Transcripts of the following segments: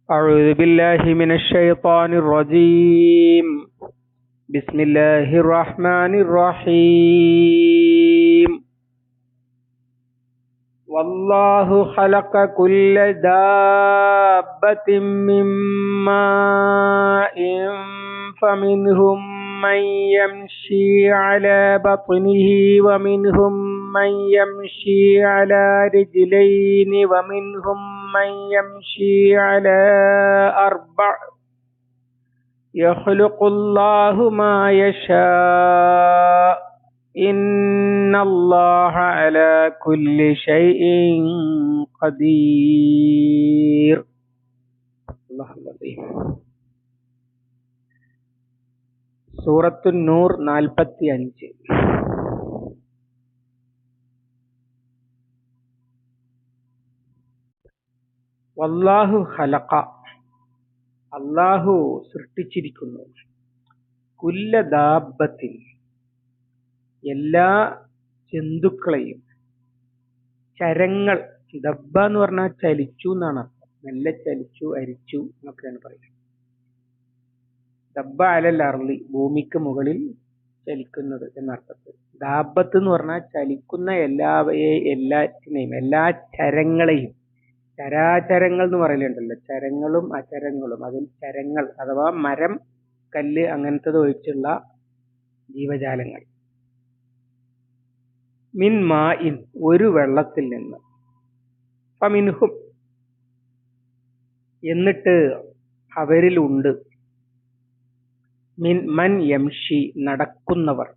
أعوذ بالله من الشيطان الرجيم. بسم الله الرحمن الرحيم. والله خلق كل دابة من ماء فمنهم من يمشي على بطنه ومنهم من يمشي على رجلين ومنهم من يمشي على أربع يخلق الله ما يشاء إن الله على كل شيء قدير. الله العظيم. സൂറത്തു നൂർ 45. വല്ലാഹു ഖലഖ, അല്ലാഹു സൃഷ്ടിച്ചിരിക്കുന്നു, കുല്ല ദാബത്തിൻ, എല്ലാ ജന്തുക്കളെയും, ചരങ്ങൾ. ദബ്ബ എന്ന് പറഞ്ഞാൽ ചലിച്ചു എന്നാണ് അർത്ഥം. മെല്ലെ ചലിച്ചു, അരിച്ചു എന്നൊക്കെയാണ് പറയുന്നത്. ദബ്ബ അലൽ അർളി, ഭൂമിക്ക് മുകളിൽ ചലിക്കുന്നത് എന്നർത്ഥത്തിൽ. ദാബത്ത് എന്ന് പറഞ്ഞാൽ ചലിക്കുന്ന എല്ലാറ്റിനെയും, എല്ലാ ചരങ്ങളെയും. ചരാചരങ്ങൾ എന്ന് പറയലുണ്ടല്ലോ, ചരങ്ങളും അചരങ്ങളും. അതിൽ ചരങ്ങൾ അഥവാ മരം, കല്ല് അങ്ങനത്തത് ഒഴിച്ചുള്ള ജീവജാലങ്ങൾ. മിൻ മാഇൻ, ഒരു വെള്ളത്തിൽ നിന്ന്. ഫമിൻഹും, എന്നിട്ട് അവരിലുണ്ട്. മിൻ മൻ യംഷി, നടക്കുന്നവർ.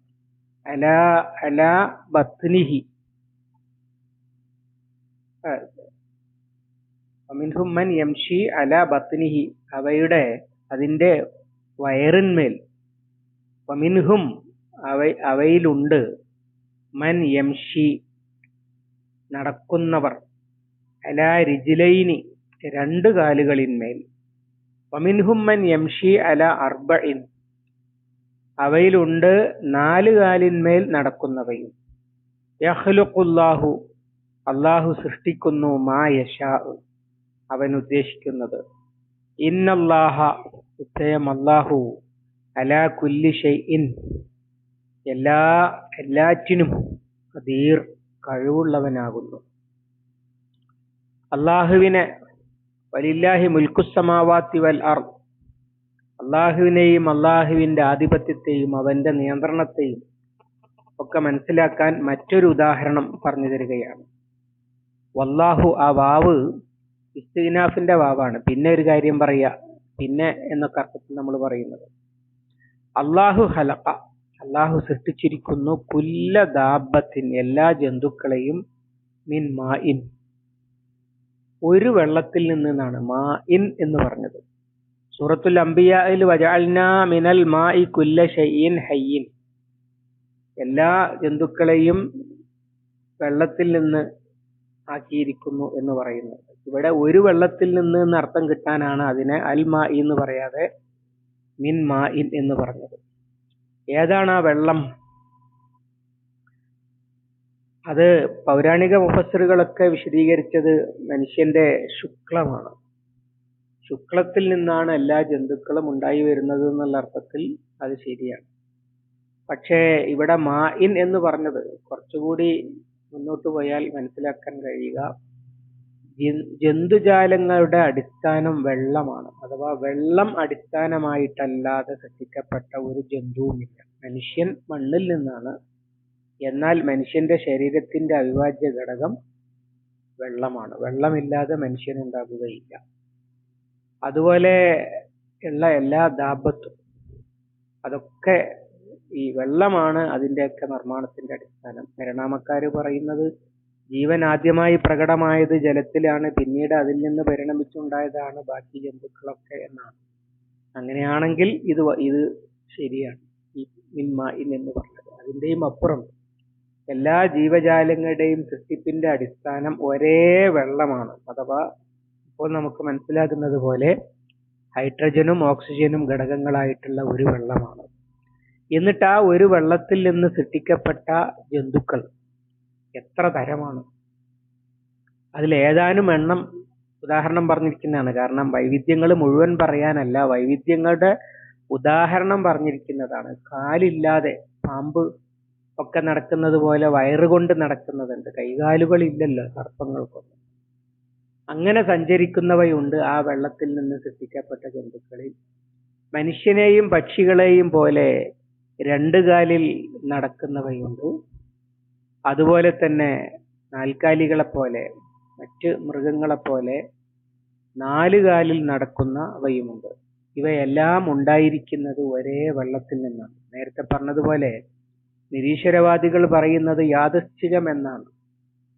അലാ ബത്നിഹി, മിൻഹും മൻ യംഷി അലാ ബത്നിഹി, അതിന്റെ വയറിന്മേൽ. വമിൻഹും, അവയിലുണ്ട്. മൻ യംഷി, നടക്കുന്നവർ. അലാ റിജ്ലൈനി, രണ്ട് കാലുകളിന്മേൽ. വമിൻഹും മൻ യംഷി അലാ അർബഇൻ, അവയിലുണ്ട് നാല് കാലിന്മേൽ നടക്കുന്നവയും. യഖ്ലുഖുല്ലാഹു, അല്ലാഹു സൃഷ്ടിക്കുന്നു. മാ യശാ, അവൻ ഉദ്ദേശിക്കുന്നത്. ഇന്നല്ലാഹ, നിശ്ചയം അല്ലാഹു, അലാ കുല്ലി ഷൈഇൻ, എല്ലാറ്റിനും ഖദീർ, കഴിവുള്ളവനാകുന്നു. അല്ലാഹുവിനെ, വലില്ലാഹി മുൽക്കുസ്സമാവാത്തി വൽ അർദ്, അല്ലാഹുവിനെയും അല്ലാഹുവിന്റെ ആധിപത്യത്തെയും അവന്റെ നിയന്ത്രണത്തെയും ഒക്കെ മനസ്സിലാക്കാൻ മറ്റൊരു ഉദാഹരണം പറഞ്ഞു തരികയാണ്. വല്ലാഹു, ആ വാവ് ഇസ്തിഗ്നാഫിന്റെ വാവാണ്. പിന്നെ ഒരു കാര്യം പറയാ, പിന്നെ എന്നൊക്കെ അർത്ഥത്തിൽ നമ്മൾ പറയുന്നത്. അല്ലാഹു ഖലഖ, അല്ലാഹു സൃഷ്ടിച്ചിരിക്കുന്നു. കുല്ല ദാബത്തിൻ, എല്ലാ ജന്തുക്കളെയും. മിൻ മാഇൻ, ഒരു വെള്ളത്തിൽ നിന്നാണ് മാഇൻ എന്ന് പറഞ്ഞത്. സൂറത്തുൽ അംബിയായിൽ വജഅൽനാ മിനൽ മാഇ കുല്ല ഷൈഇൻ ഹയ്യിൻ, എല്ലാ ജന്തുക്കളെയും വെള്ളത്തിൽ നിന്ന് ആക്കിയിരിക്കുന്നു എന്ന് പറയുന്നു. ഇവിടെ ഒരു വെള്ളത്തിൽ നിന്ന് എന്ന് അർത്ഥം കിട്ടാനാണ് അതിനെ അൽ മാഇ എന്ന് പറയാതെ മിൻ മാഇൻ എന്ന് പറഞ്ഞത്. ഏതാണ് ആ വെള്ളം? അത് പൗരാണിക മുഫസ്സിറുകളൊക്കെ വിശദീകരിച്ചത് മനുഷ്യന്റെ ശുക്ലമാണ്. ശുക്ലത്തിൽ നിന്നാണ് എല്ലാ ജന്തുക്കളും ഉണ്ടായി വരുന്നത് എന്നുള്ള അർത്ഥത്തിൽ അത് ശരിയാണ്. പക്ഷേ ഇവിടെ മാഇൻ എന്ന് പറഞ്ഞത് കുറച്ചുകൂടി മുന്നോട്ട് പോയാൽ മനസ്സിലാക്കാൻ കഴിയുക, ജന്തുജാലങ്ങളുടെ അടിസ്ഥാനം വെള്ളമാണ്. അഥവാ വെള്ളം അടിസ്ഥാനമായിട്ടല്ലാതെ സൃഷ്ടിക്കപ്പെട്ട ഒരു ജന്തുവുമില്ല. മനുഷ്യൻ മണ്ണിൽ നിന്നാണ്. എന്നാൽ മനുഷ്യന്റെ ശരീരത്തിന്റെ അവിഭാജ്യ ഘടകം വെള്ളമാണ്. വെള്ളമില്ലാതെ മനുഷ്യൻ ഉണ്ടാകുകയില്ല. അതുപോലെ ഉള്ള എല്ലാ ദാബത്തും, അതൊക്കെ ഈ വെള്ളമാണ് അതിന്റെയൊക്കെ നിർമ്മാണത്തിന്റെ അടിസ്ഥാനം. പരിണാമക്കാര് പറയുന്നത് ജീവൻ ആദ്യമായി പ്രകടമായത് ജലത്തിലാണ്, പിന്നീട് അതിൽ നിന്ന് പരിണമിച്ചുണ്ടായതാണ് ബാക്കി ജന്തുക്കളൊക്കെ എന്നാണ്. അങ്ങനെയാണെങ്കിൽ ഇത് ശരിയാണ്, ഈ മിൻ മാഇൻ എന്ന് പറഞ്ഞത്. അതിന്റെയും അപ്പുറം എല്ലാ ജീവജാലങ്ങളുടെയും സൃഷ്ടിപ്പിന്റെ അടിസ്ഥാനം ഒരേ വെള്ളമാണ്. അഥവാ ഇപ്പോൾ നമുക്ക് മനസ്സിലാകുന്നത് പോലെ ഹൈഡ്രജനും ഓക്സിജനും ഘടകങ്ങളായിട്ടുള്ള ഒരു വെള്ളമാണ്. എന്നിട്ട് ആ ഒരു വെള്ളത്തിൽ നിന്ന് സൃഷ്ടിക്കപ്പെട്ട ജന്തുക്കൾ എത്ര തരമാണ്! അതിൽ ഏതാനും എണ്ണം ഉദാഹരണം പറഞ്ഞിരിക്കുന്നതാണ്. കാരണം വൈവിധ്യങ്ങൾ മുഴുവൻ പറയാനല്ല, വൈവിധ്യങ്ങളുടെ ഉദാഹരണം പറഞ്ഞിരിക്കുന്നതാണ്. കാലില്ലാതെ പാമ്പ് ഒക്കെ നടക്കുന്നത് പോലെ വയറുകൊണ്ട് നടക്കുന്നതുണ്ട്. കൈകാലുകൾ ഇല്ലല്ലോ സർപ്പങ്ങൾക്കൊന്നും. അങ്ങനെ സഞ്ചരിക്കുന്നവയുണ്ട് ആ വെള്ളത്തിൽ നിന്ന് സൃഷ്ടിക്കപ്പെട്ട ജന്തുക്കളിൽ. മനുഷ്യനെയും പക്ഷികളെയും പോലെ രണ്ട് കാലിൽ നടക്കുന്നവയുണ്ട്. അതുപോലെ തന്നെ നാൽക്കാലികളെ പോലെ, മറ്റ് മൃഗങ്ങളെ പോലെ നാല് കാലിൽ നടക്കുന്നവയുമുണ്ട്. ഇവയെല്ലാം ഉണ്ടായിരിക്കുന്നത് ഒരേ വെള്ളത്തിൽ നിന്നാണ്. നേരത്തെ പറഞ്ഞതുപോലെ നിരീശ്വരവാദികൾ പറയുന്നത് യാദൃശ്ചികം എന്നാണ്.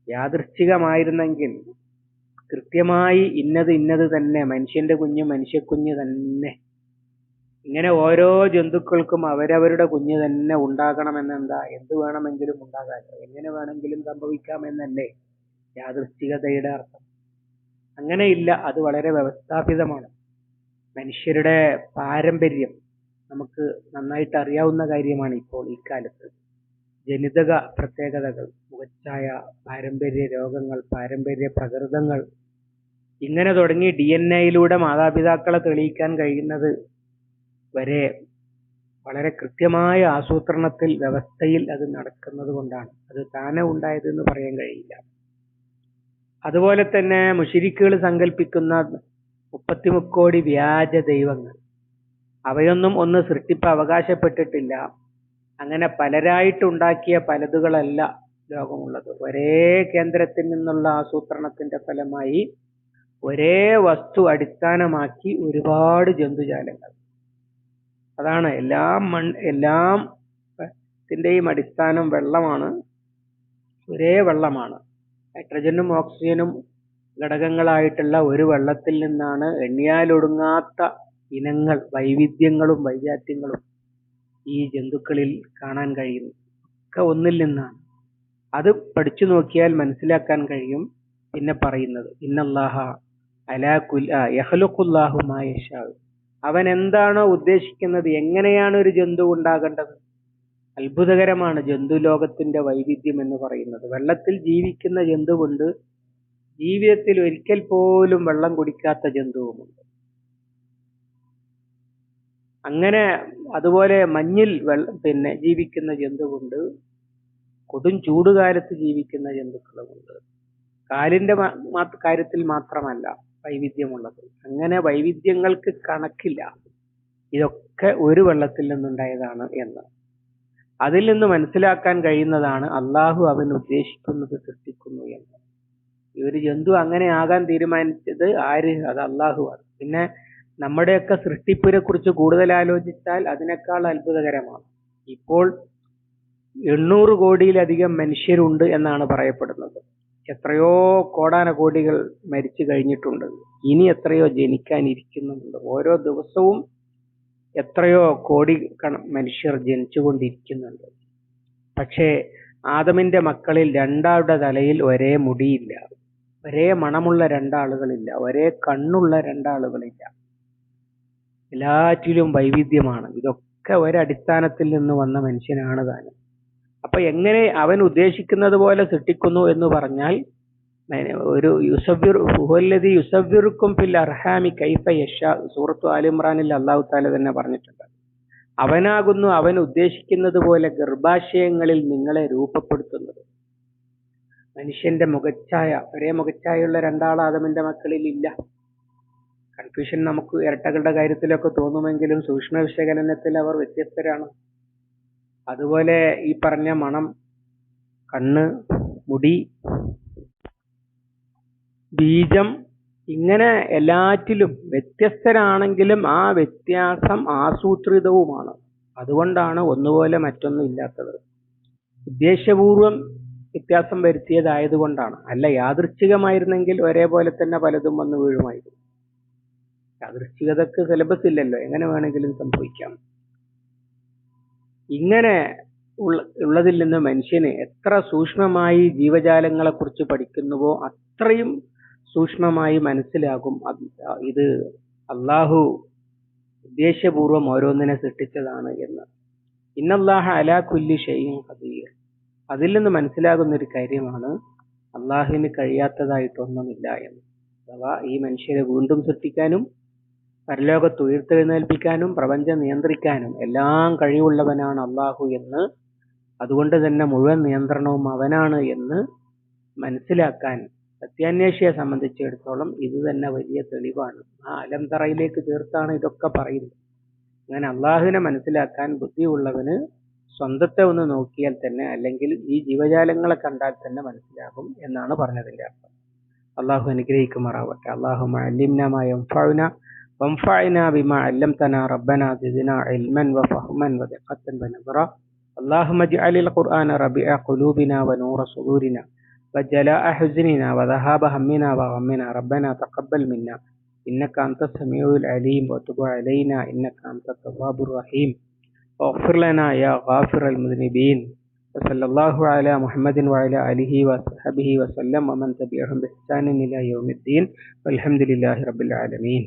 യാദൃശ്ചികമായിരുന്നെങ്കിൽ കൃത്യമായി ഇന്നത് തന്നെ, മനുഷ്യന്റെ കുഞ്ഞ് മനുഷ്യക്കുഞ്ഞ് തന്നെ, ഇങ്ങനെ ഓരോ ജന്തുക്കൾക്കും അവരവരുടെ കുഞ്ഞ് തന്നെ ഉണ്ടാകണമെന്നെന്താ? എന്ത് വേണമെങ്കിലും ഉണ്ടാകാമല്ലോ, എങ്ങനെ വേണമെങ്കിലും സംഭവിക്കാമെന്നല്ലേ യാദൃശ്ചികതയുടെ അർത്ഥം. അങ്ങനെയില്ല, അത് വളരെ വ്യവസ്ഥാപിതമാണ്. മനുഷ്യരുടെ പാരമ്പര്യം നമുക്ക് നന്നായിട്ട് അറിയാവുന്ന കാര്യമാണ്. ഇപ്പോൾ ഇക്കാലത്ത് ജനിതക പ്രത്യേകതകൾ, മുഖച്ഛായ, പാരമ്പര്യ രോഗങ്ങൾ, പാരമ്പര്യ പ്രകൃതങ്ങൾ, ഇങ്ങനെ തുടങ്ങി DNA മാതാപിതാക്കളെ തെളിയിക്കാൻ കഴിയുന്നത് വരെ വളരെ കൃത്യമായ ആസൂത്രണത്തിൽ, വ്യവസ്ഥയിൽ അത് നടക്കുന്നത് കൊണ്ടാണ്. അത് താനെ ഉണ്ടായതെന്ന് പറയാൻ കഴിയില്ല. അതുപോലെ തന്നെ മുശ്രിക്കുകൾ സങ്കല്പിക്കുന്ന 33 കോടി വ്യാജ ദൈവങ്ങൾ, അവയൊന്നും ഒന്ന് സൃഷ്ടിപ്പ് അവകാശപ്പെട്ടിട്ടില്ല. അങ്ങനെ പലരായിട്ടുണ്ടാക്കിയ പലതുകളല്ല ലോകമുള്ളത്. ഒരേ കേന്ദ്രത്തിൽ നിന്നുള്ള ആസൂത്രണത്തിന്റെ ഫലമായി ഒരേ വസ്തു അടിസ്ഥാനമാക്കി ഒരുപാട് ജന്തുജാലങ്ങൾ. അതാണ് എല്ലാത്തിന്റെയും അടിസ്ഥാനം വെള്ളമാണ്, ഒരേ വെള്ളമാണ്. ഹൈഡ്രജനും ഓക്സിജനും ഘടകങ്ങളായിട്ടുള്ള ഒരു വെള്ളത്തിൽ നിന്നാണ് എണ്ണിയാലൊടുങ്ങാത്ത ഇനങ്ങൾ, വൈവിധ്യങ്ങളും വൈജാത്യങ്ങളും ഈ ജന്തുക്കളിൽ കാണാൻ കഴിയുന്നു. ഒക്കെ ഒന്നിൽ നിന്നാണ്. അത് പഠിച്ചു നോക്കിയാൽ മനസ്സിലാക്കാൻ കഴിയും. പിന്നെ പറയുന്നത് ഇന്നല്ലാഹ അലാ യഖ്ലുഖുല്ലാഹു മാ യശാ, അവൻ എന്താണോ ഉദ്ദേശിക്കുന്നത്, എങ്ങനെയാണ് ഒരു ജന്തു ഉണ്ടാകേണ്ടത്. അത്ഭുതകരമാണ് ജന്തുലോകത്തിന്റെ വൈവിധ്യം എന്ന് പറയുന്നത്. വെള്ളത്തിൽ ജീവിക്കുന്ന ജന്തുവുണ്ട്, ജീവിതത്തിൽ ഒരിക്കൽ പോലും വെള്ളം കുടിക്കാത്ത ജന്തുവുമുണ്ട്. അങ്ങനെ അതുപോലെ മഞ്ഞിൽ ജീവിക്കുന്ന ജന്തുവുണ്ട്, കൊടും ചൂടുകാലത്ത് ജീവിക്കുന്ന ജന്തുക്കളുമുണ്ട്. കാലിന്റെ കാര്യത്തിൽ മാത്രമല്ല വൈവിധ്യമുള്ളത്. അങ്ങനെ വൈവിധ്യങ്ങൾക്ക് കണക്കില്ല. ഇതൊക്കെ ഒരു വെള്ളത്തിൽ നിന്നുണ്ടായതാണ് എന്ന്. അതിൽ നിന്ന് മനസ്സിലാക്കാൻ കഴിയുന്നതാണ് അള്ളാഹു അവൻ ഉദ്ദേശിക്കുന്നത് സൃഷ്ടിക്കുന്നു എന്ന്. ഈ ഒരു ജന്തു അങ്ങനെ ആകാൻ തീരുമാനിച്ചത് ആര്? അത് അള്ളാഹുവാണ്. പിന്നെ നമ്മുടെയൊക്കെ സൃഷ്ടിപ്പിനെ കുറിച്ച് കൂടുതൽ ആലോചിച്ചാൽ അതിനേക്കാൾ അത്ഭുതകരമാണ്. ഇപ്പോൾ 800 കോടിയിലധികം മനുഷ്യരുണ്ട് എന്നാണ് പറയപ്പെടുന്നത്. എത്രയോ കോടാനകോടികൾ മരിച്ചു കഴിഞ്ഞിട്ടുണ്ട്. ഇനി എത്രയോ ജനിക്കാനിരിക്കുന്നുണ്ട്. ഓരോ ദിവസവും എത്രയോ കോടി മനുഷ്യർ ജനിച്ചുകൊണ്ടിരിക്കുന്നുണ്ട്. പക്ഷേ ആദമിന്റെ മക്കളിൽ രണ്ടാളുടെ തലയിൽ ഒരേ മുടിയില്ല, ഒരേ മണമുള്ള രണ്ടാളുകളില്ല, ഒരേ കണ്ണുള്ള രണ്ടാളുകളില്ല. എല്ലാറ്റിലും വൈവിധ്യമാണ്. ഇതൊക്കെ ഒരടിസ്ഥാനത്തിൽ നിന്ന് വന്ന മനുഷ്യനാണ് താനും. അപ്പൊ എങ്ങനെ അവൻ ഉദ്ദേശിക്കുന്നത് പോലെ സൃഷ്ടിക്കുന്നു എന്ന് പറഞ്ഞാൽ, ഒരു യുസവ്വിറുക്കും ഫിൽ അർഹാമി കൈഫ യശാ, സൂറത്തു ആൽ ഇമ്രാനിൽ അല്ലാഹു തആല തന്നെ പറഞ്ഞിട്ടുണ്ട്. അവനാകുന്നു അവൻ ഉദ്ദേശിക്കുന്നത് പോലെ ഗർഭാശയങ്ങളിൽ നിങ്ങളെ രൂപപ്പെടുത്തുന്നത്. മനുഷ്യന്റെ മുഖച്ഛായ, ഒരേ മുഖച്ഛായയുള്ള രണ്ടാൾ ആദമിന്റെ മക്കളിൽ ഇല്ല. കൺഫ്യൂഷൻ നമുക്ക് ഇരട്ടകളുടെ കാര്യത്തിലൊക്കെ തോന്നുമെങ്കിലും സൂക്ഷ്മ വിശകലനത്തിൽ അവർ വ്യത്യസ്തരാണ്. അതുപോലെ ഈ പറഞ്ഞ മണം, കണ്ണ്, മുടി, ബീജം, ഇങ്ങനെ എല്ലാറ്റിലും വ്യത്യസ്തരാണെങ്കിലും ആ വ്യത്യാസം ആസൂത്രിതവുമാണ്. അതുകൊണ്ടാണ് ഒന്നുപോലെ മറ്റൊന്നും ഇല്ലാത്തത്. ഉദ്ദേശ്യപൂർവം വ്യത്യാസം വരുത്തിയതായതുകൊണ്ടാണ്. അല്ല യാദൃച്ഛികമായിരുന്നെങ്കിൽ ഒരേപോലെ തന്നെ പലതും വന്ന് വീഴുമായിരുന്നു. യാദൃച്ഛികതക്ക് സിലബസ് ഇല്ലല്ലോ, എങ്ങനെ വേണമെങ്കിലും സംഭവിക്കാം. ഇങ്ങനെ ഉള്ളതിൽ നിന്ന് മനുഷ്യന് എത്ര സൂക്ഷ്മമായി ജീവജാലങ്ങളെ കുറിച്ച് പഠിക്കുന്നുവോ അത്രയും സൂക്ഷ്മമായി മനസ്സിലാകും ഇത് അള്ളാഹു ഉദ്ദേശ്യപൂർവം ഓരോന്നിനെ സൃഷ്ടിച്ചതാണ് എന്ന്. ഇന്നല്ലാഹ അലാ കുല്ലി ഷൈഇൻ ഖദീർ. അതിൽ നിന്ന് മനസ്സിലാകുന്ന ഒരു കാര്യമാണ് അള്ളാഹുവിന് കഴിയാത്തതായിട്ടൊന്നുമില്ല എന്ന്. അഥവാ ഈ മനുഷ്യരെ വീണ്ടും സൃഷ്ടിക്കാനും പരലോകത്ത് ഉയർത്തെഴുന്നേൽപ്പിക്കാനും പ്രപഞ്ചം നിയന്ത്രിക്കാനും എല്ലാം കഴിവുള്ളവനാണ് അള്ളാഹു എന്ന്, അതുകൊണ്ട് തന്നെ മുഴുവൻ നിയന്ത്രണവും അവനാണ് എന്ന് മനസ്സിലാക്കാൻ സത്യാന്വേഷിയെ സംബന്ധിച്ചിടത്തോളം ഇത് തന്നെ വലിയ തെളിവാണ്. ആ അലം തറയിലേക്ക് ചേർത്താണ് ഇതൊക്കെ പറയുന്നത്. അങ്ങനെ അള്ളാഹുവിനെ മനസ്സിലാക്കാൻ ബുദ്ധിയുള്ളവന് സ്വന്തത്തെ ഒന്ന് നോക്കിയാൽ തന്നെ, അല്ലെങ്കിൽ ഈ ജീവജാലങ്ങളെ കണ്ടാൽ തന്നെ മനസ്സിലാകും എന്നാണ് പറഞ്ഞതിന്റെ അർത്ഥം. അള്ളാഹു അനുഗ്രഹിക്കുമാറാവട്ടെ. അല്ലാഹുമ്മ അല്ലിംനാ മാ യൻഫഉനാ വൻഫഅനാ ബിമാ അല്ലംതനാ റബ്ബനാ സിദ്നാ ഇൽമൻ വഫഹ്മൻ വദിഖത്തൻ വനദറ. അല്ലാഹുമ്മ ഇജ്അലിൽ ഖുർആന റബീഅ ഖുലൂബിനാ വനൂറ സുദൂരിനാ വജലാഅ ഹുസ്നിനാ വദഹാബ ഹമ്മിനാ വഗമ്മിനാ റബ്ബനാ തഖബ്ബൽ മിന്നാ ഇന്നക അൻത സമീഉൽ അലീം വതുബ് അലൈനാ ഇന്നക അൻത തവ്വാബുർ റഹീം واغفر لنا يا غافر المذنبين. وصلى الله على محمد وعلى آله وصحبه وسلم ومن تبعهم بإحسان إلى يوم الدين والحمد لله رب العالمين.